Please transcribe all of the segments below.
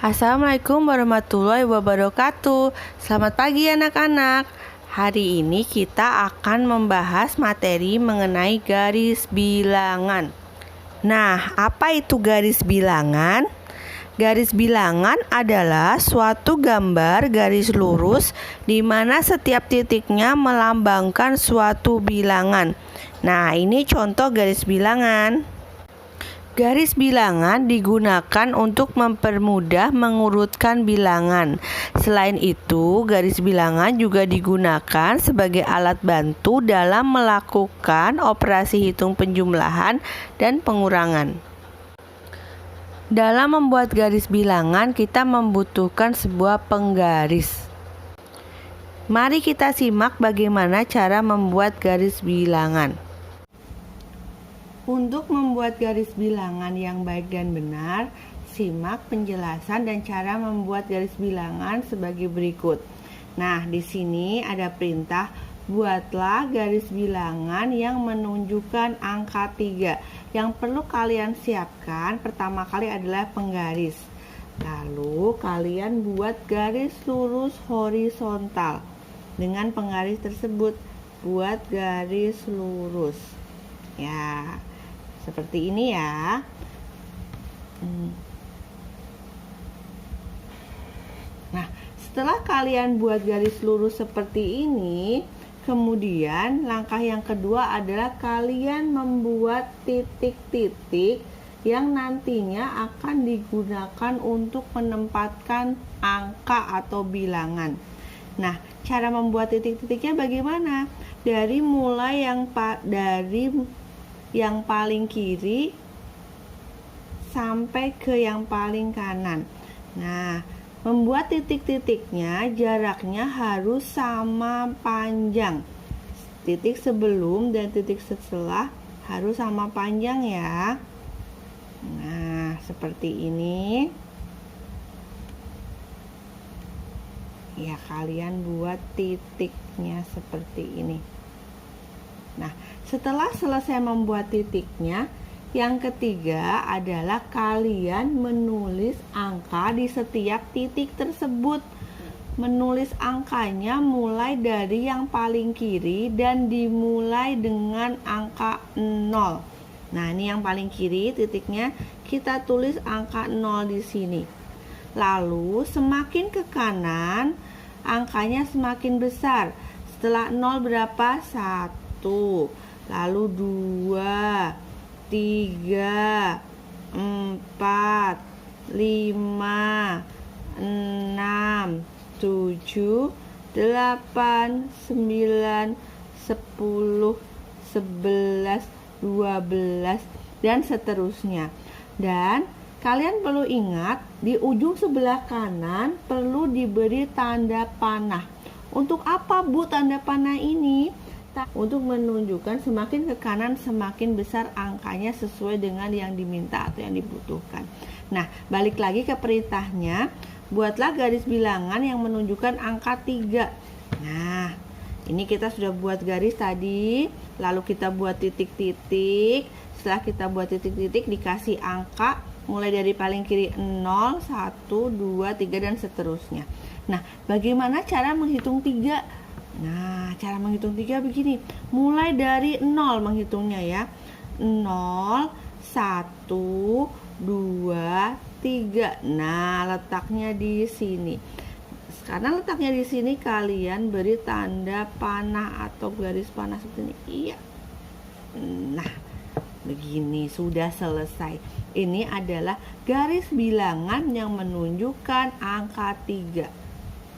Assalamualaikum warahmatullahi wabarakatuh. Selamat pagi anak-anak. Hari ini kita akan membahas materi mengenai garis bilangan. Nah, apa itu garis bilangan? Garis bilangan adalah suatu gambar garis lurus di mana setiap titiknya melambangkan suatu bilangan. Nah, ini contoh garis bilangan. Garis bilangan digunakan untuk mempermudah mengurutkan bilangan. Selain itu, garis bilangan juga digunakan sebagai alat bantu dalam melakukan operasi hitung penjumlahan dan pengurangan. Dalam membuat garis bilangan, kita membutuhkan sebuah penggaris. Mari kita simak bagaimana cara membuat garis bilangan. Untuk membuat garis bilangan yang baik dan benar, simak penjelasan dan cara membuat garis bilangan sebagai berikut. Nah, di sini ada perintah, buatlah garis bilangan yang menunjukkan angka 3. Yang perlu kalian siapkan pertama kali adalah penggaris. Lalu kalian buat garis lurus horizontal. Dengan penggaris tersebut, buat garis lurus. Ya, seperti ini ya. Nah, setelah kalian buat garis lurus seperti ini, kemudian langkah yang kedua adalah kalian membuat titik-titik yang nantinya akan digunakan untuk menempatkan angka atau bilangan. Nah, cara membuat titik-titiknya bagaimana? Dari mulai yang paling kiri sampai ke yang paling kanan. Nah, membuat titik-titiknya jaraknya harus sama panjang. Titik sebelum dan titik setelah harus sama panjang ya. Nah, seperti ini. Ya, kalian buat titiknya seperti ini. Nah, setelah selesai membuat titiknya, yang ketiga adalah kalian menulis angka di setiap titik tersebut. Menulis angkanya mulai dari yang paling kiri dan dimulai dengan angka 0. Nah, ini yang paling kiri titiknya, kita tulis angka 0 di sini. Lalu semakin ke kanan, angkanya semakin besar. Setelah 0 berapa? 1, lalu 2, 3, 4, 5, 6, 7, 8, 9, 10, 11, 12, dan seterusnya. Dan kalian perlu ingat, di ujung sebelah kanan perlu diberi tanda panah. Untuk apa, Bu, tanda panah ini? Untuk menunjukkan semakin ke kanan semakin besar angkanya sesuai dengan yang diminta atau yang dibutuhkan. Nah, balik lagi ke perintahnya, buatlah garis bilangan yang menunjukkan angka 3. Nah, ini kita sudah buat garis tadi, lalu kita buat titik-titik. Setelah kita buat titik-titik, dikasih angka mulai dari paling kiri 0, 1, 2, 3, dan seterusnya. Nah, bagaimana cara menghitung 3? Nah, cara menghitung 3 begini. Mulai dari 0 menghitungnya ya. 0, 1, 2, 3. Nah, letaknya di sini. Karena letaknya di sini, kalian beri tanda panah atau garis panah seperti ini. Iya. Nah, begini, sudah selesai. Ini adalah garis bilangan yang menunjukkan angka 3.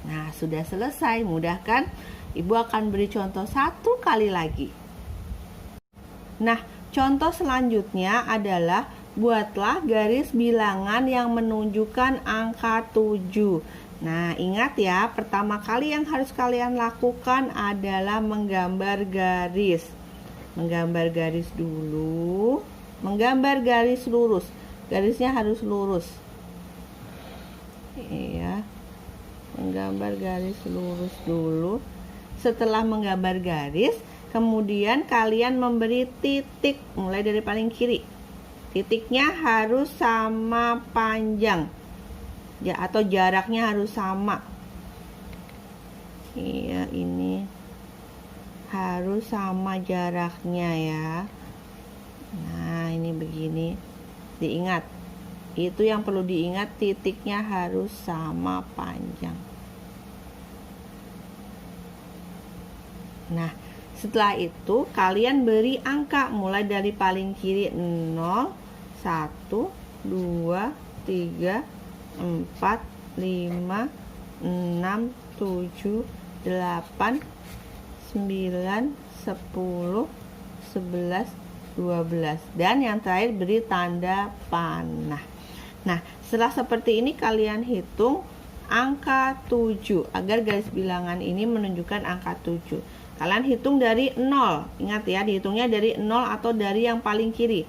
Nah, sudah selesai, mudah kan? Ibu akan beri contoh satu kali lagi. Nah, contoh selanjutnya adalah buatlah garis bilangan yang menunjukkan angka 7. Nah, ingat ya, pertama kali yang harus kalian lakukan adalah menggambar garis. Menggambar garis dulu. Menggambar garis lurus. Garisnya harus lurus. Iya. Menggambar garis lurus dulu. Setelah menggambar garis, kemudian kalian memberi titik mulai dari paling kiri. Titiknya harus sama panjang. atau jaraknya harus sama. Iya, ini harus sama jaraknya ya. Nah, ini begini. Diingat. Itu yang perlu diingat, titiknya harus sama panjang. Nah, setelah itu kalian beri angka mulai dari paling kiri 0, 1, 2, 3, 4, 5, 6, 7, 8, 9, 10, 11, 12. Dan yang terakhir beri tanda panah. Nah, setelah seperti ini kalian hitung angka 7 agar garis bilangan ini menunjukkan angka 7. Kalian hitung dari 0. Ingat ya, dihitungnya dari 0 atau dari yang paling kiri.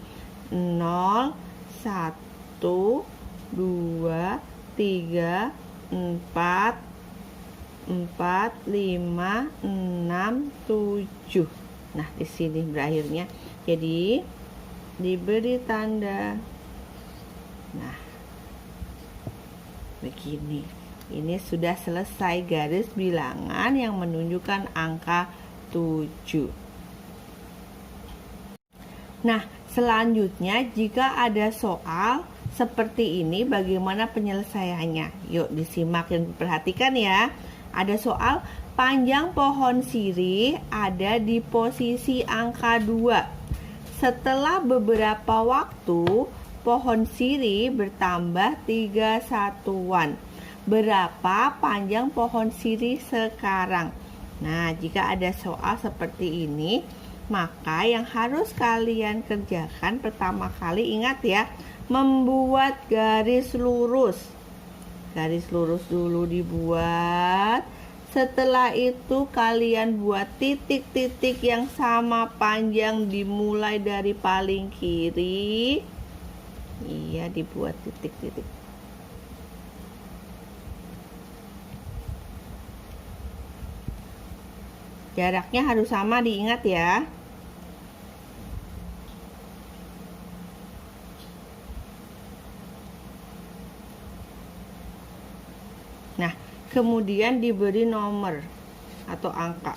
0, 1, 2, 3, 4, 4, 5, 6, 7. Nah, di sini berakhirnya. Jadi diberi tanda. Nah, begini. Ini sudah selesai garis bilangan yang menunjukkan angka 7. Nah, selanjutnya jika ada soal seperti ini, bagaimana penyelesaiannya? Yuk disimak dan perhatikan ya. Ada soal panjang pohon sirih ada di posisi angka 2. Setelah beberapa waktu, pohon sirih bertambah 3 satuan. Berapa panjang pohon sirih sekarang? Nah, jika ada soal seperti ini, maka yang harus kalian kerjakan pertama kali, ingat ya, membuat garis lurus. Garis lurus dulu dibuat. Setelah itu kalian buat titik-titik yang sama panjang dimulai dari paling kiri. Iya, dibuat titik-titik. Jaraknya harus sama, diingat ya. Nah, kemudian diberi nomor atau angka.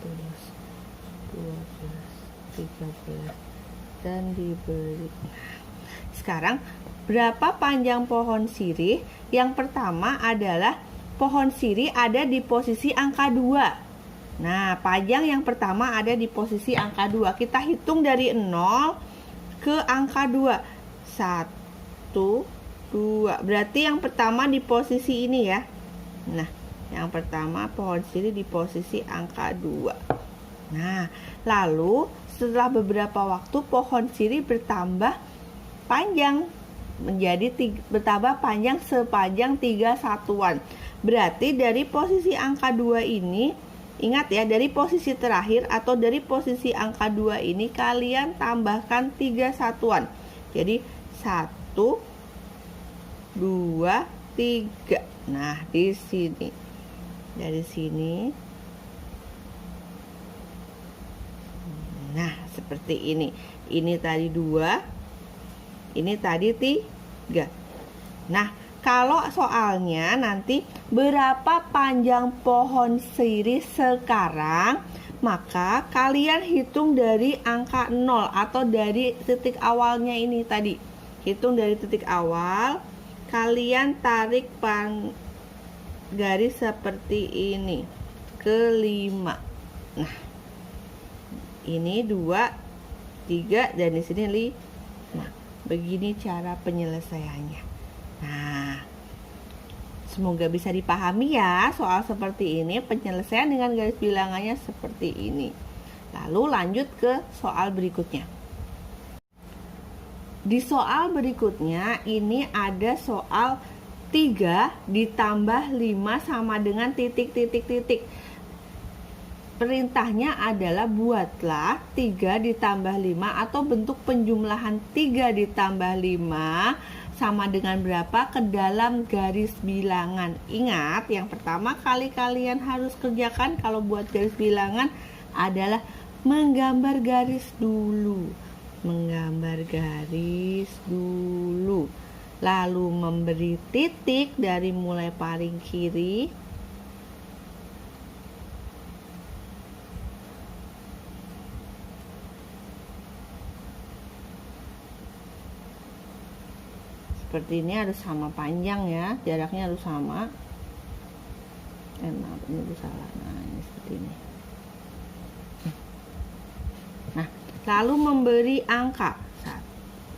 Terus 12, 13 dan diberi. Sekarang berapa panjang pohon sirih? Yang pertama adalah pohon sirih ada di posisi angka 2. Nah, panjang yang pertama ada di posisi angka 2. Kita hitung dari 0 ke angka 2. 1, 2. Berarti yang pertama di posisi ini ya. Nah, yang pertama pohon sirih di posisi angka 2. Nah, lalu setelah beberapa waktu pohon sirih bertambah panjang bertambah panjang sepanjang 3 satuan. Berarti dari posisi angka 2 ini, ingat ya, dari posisi terakhir atau dari posisi angka 2 ini kalian tambahkan 3 satuan. Jadi 1, 2, 3. Nah, di sini. Dari sini. Nah, seperti ini. Ini tadi 2. Ini tadi 3. Nah, kalau soalnya nanti berapa panjang pohon sirih sekarang, maka kalian hitung dari angka 0 atau dari titik awalnya ini tadi. Hitung dari titik awal, kalian tarik garis seperti ini ke 5. Nah, ini 2, 3 dan di sini 5. Begini cara penyelesaiannya. Nah, semoga bisa dipahami ya soal seperti ini. Penyelesaian dengan garis bilangannya seperti ini. Lalu lanjut ke soal berikutnya. Di soal berikutnya ini ada soal 3 ditambah 5 sama dengan titik-titik-titik. Perintahnya adalah buatlah 3 ditambah 5 atau bentuk penjumlahan 3 ditambah 5 sama dengan berapa ke dalam garis bilangan. Ingat, yang pertama kali kalian harus kerjakan kalau buat garis bilangan adalah menggambar garis dulu. Menggambar garis dulu. Lalu memberi titik dari mulai paling kiri seperti ini, harus sama panjang ya, jaraknya harus sama. Maaf, ini salah. Nah, ini seperti ini. Nah, lalu memberi angka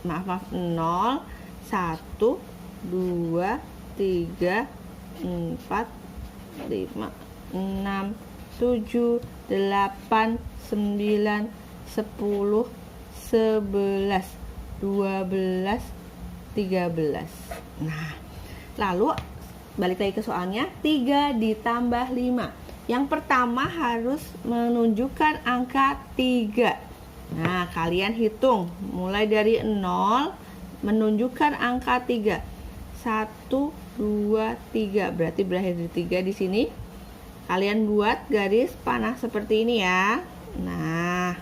0, 1, 2, 3, 4, 5, 6, 7, 8, 9, 10, 11, 12, 13. Nah, lalu balik lagi ke soalnya, 3 ditambah 5. Yang pertama harus menunjukkan angka 3. Nah, kalian hitung mulai dari 0 menunjukkan angka 3. 1, 2, 3. Berarti berakhir di 3 di sini. Kalian buat garis panah seperti ini ya. Nah,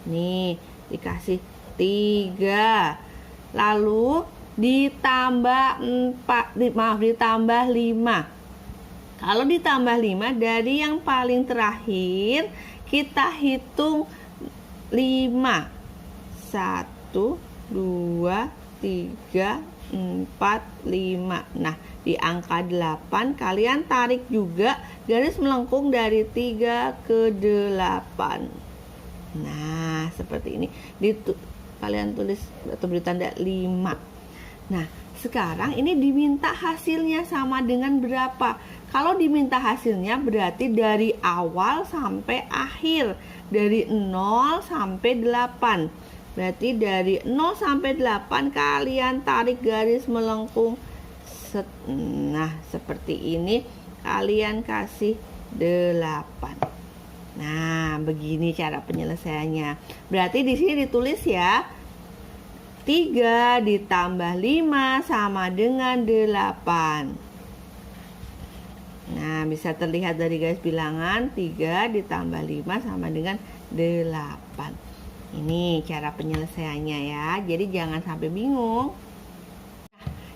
nih dikasih 3. Lalu ditambah 5. Kalau ditambah 5 dari yang paling terakhir kita hitung 5. 1, 2, 3, 4, 5. Nah, di angka 8 kalian tarik juga garis melengkung dari 3 ke 8. Nah, seperti ini. Kalian tulis atau beri tanda 5. Nah, sekarang ini diminta hasilnya sama dengan berapa? Kalau diminta hasilnya berarti dari awal sampai akhir, dari 0 sampai 8. Berarti dari 0 sampai 8 kalian tarik garis melengkung. Nah, seperti ini kalian kasih 8. Nah, begini cara penyelesaiannya. Berarti di sini ditulis ya, 3 ditambah 5 sama dengan 8. Nah, bisa terlihat dari garis bilangan 3 ditambah 5 sama dengan 8. Ini cara penyelesaiannya ya. Jadi jangan sampai bingung.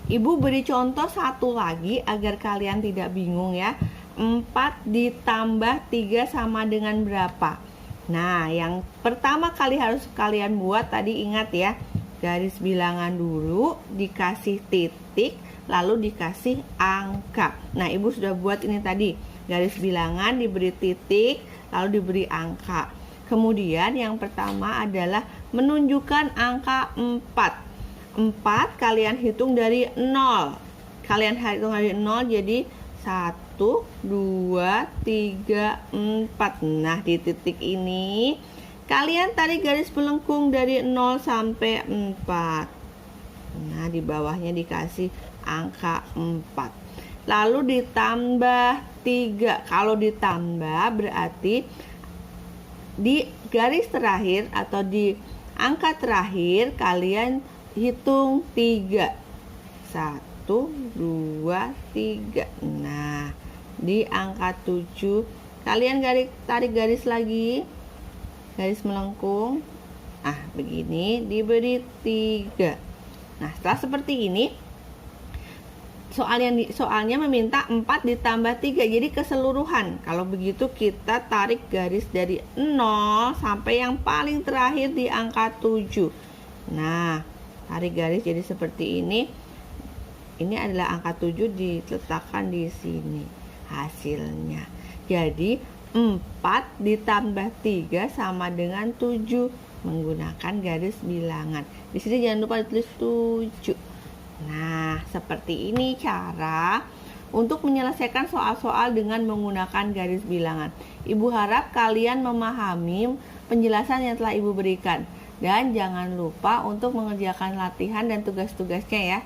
Ibu beri contoh satu lagi agar kalian tidak bingung ya. 4 ditambah 3 sama dengan berapa? Nah, yang pertama kali harus kalian buat tadi, ingat ya, garis bilangan dulu, dikasih titik, lalu dikasih angka. Nah, ibu sudah buat ini tadi, garis bilangan diberi titik, lalu diberi angka. Kemudian yang pertama adalah menunjukkan angka 4. 4 kalian hitung dari 0. Kalian hitung dari 0, jadi 1, 2, 3, 4. Nah, di titik ini kalian tarik garis melengkung dari 0 sampai 4. Nah, di bawahnya dikasih angka 4. Lalu ditambah 3. Kalau ditambah berarti di garis terakhir atau di angka terakhir kalian hitung 3. 1, 2, 3. Nah, di angka 7 kalian tarik garis lagi, garis melengkung. Ah, begini, diberi 3. Nah, setelah seperti ini, soalnya meminta 4 ditambah 3, jadi keseluruhan. Kalau begitu kita tarik garis dari 0 sampai yang paling terakhir di angka 7. Nah, tarik garis jadi seperti ini. Ini adalah angka 7, diletakkan di sini hasilnya. Jadi 4 ditambah 3 sama dengan 7 menggunakan garis bilangan. Di sini jangan lupa ditulis 7. Nah, seperti ini cara untuk menyelesaikan soal-soal dengan menggunakan garis bilangan. Ibu harap kalian memahami penjelasan yang telah Ibu berikan. Dan jangan lupa untuk mengerjakan latihan dan tugas-tugasnya ya.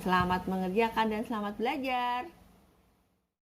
Selamat mengerjakan dan selamat belajar.